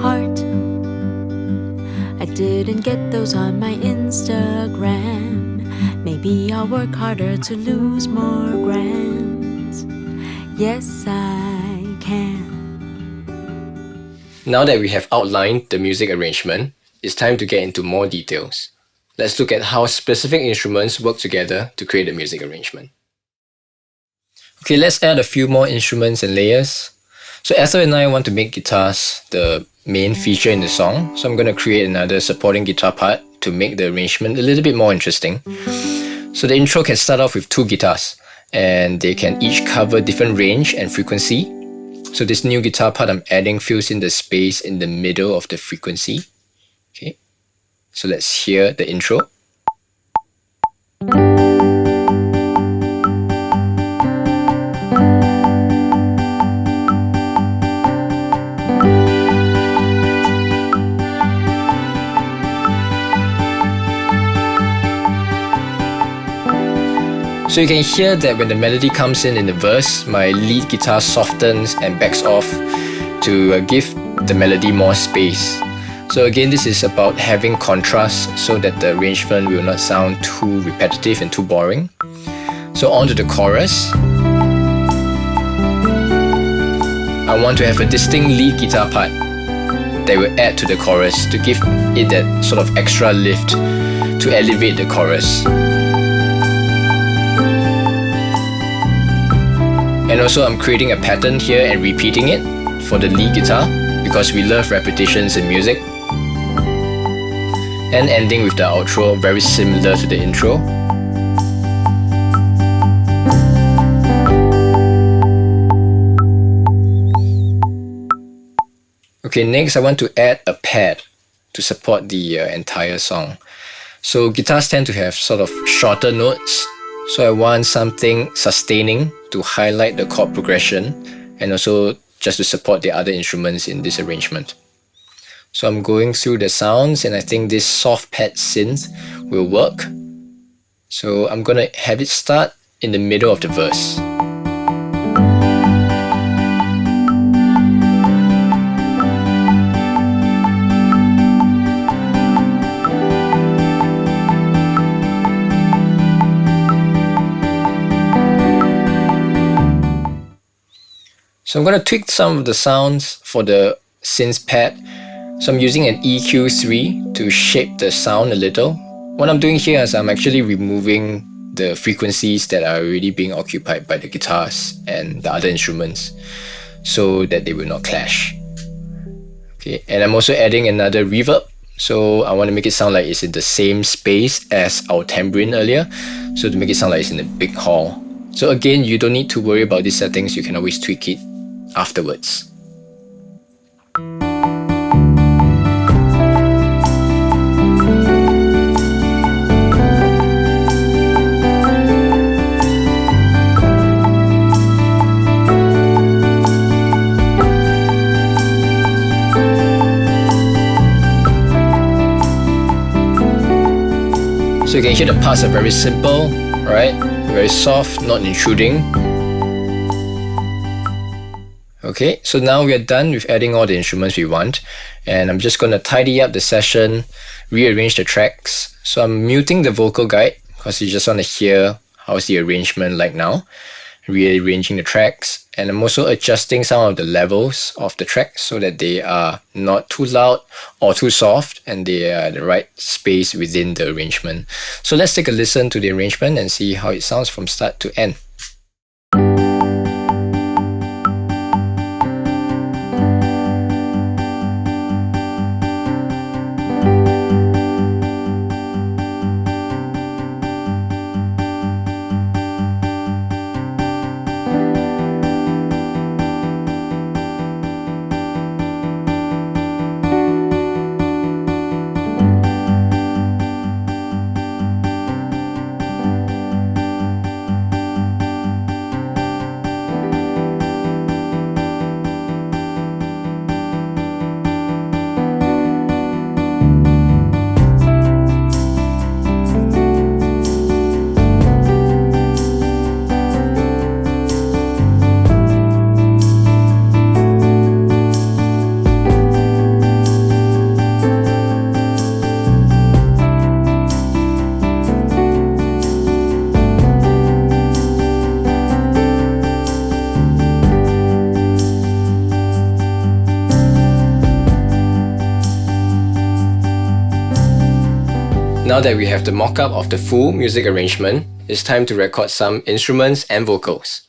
heart. I didn't get those on my Instagram. Maybe I'll work harder to lose more grams. Yes, I can. Now that we have outlined the music arrangement, it's time to get into more details. Let's look at how specific instruments work together to create a music arrangement. Okay, let's add a few more instruments and layers. So Esther and I want to make guitars the main feature in the song, so I'm going to create another supporting guitar part to make the arrangement a little bit more interesting. So the intro can start off with 2 guitars, and they can each cover different range and frequency. So this new guitar part I'm adding fills in the space in the middle of the frequency. Okay, so let's hear the intro. So you can hear that when the melody comes in the verse, my lead guitar softens and backs off to give the melody more space. So again, this is about having contrast so that the arrangement will not sound too repetitive and too boring. So on to the chorus. I want to have a distinct lead guitar part that will add to the chorus to give it that sort of extra lift to elevate the chorus. And also I'm creating a pattern here and repeating it for the lead guitar because we love repetitions in music. And ending with the outro, very similar to the intro. Okay, next I want to add a pad to support the entire song. So guitars tend to have sort of shorter notes, so I want something sustaining to highlight the chord progression and also just to support the other instruments in this arrangement. So I'm going through the sounds and I think this soft pad synth will work. So I'm gonna have it start in the middle of the verse. So I'm going to tweak some of the sounds for the synth pad. So I'm using an EQ3 to shape the sound a little. What I'm doing here is I'm actually removing the frequencies that are already being occupied by the guitars and the other instruments so that they will not clash. Okay, and I'm also adding another reverb. So I want to make it sound like it's in the same space as our tambourine earlier. So to make it sound like it's in a big hall. So again, you don't need to worry about these settings. You can always tweak it afterwards. So you can hear the parts are very simple, right? Very soft, not intruding. Okay, so now we are done with adding all the instruments we want, and I'm just going to tidy up the session, rearrange the tracks. So I'm muting the vocal guide because you just want to hear how's the arrangement like now, rearranging the tracks, and I'm also adjusting some of the levels of the tracks so that they are not too loud or too soft and they are the right space within the arrangement. So let's take a listen to the arrangement and see how it sounds from start to end. Now that we have the mock-up of the full music arrangement, it's time to record some instruments and vocals.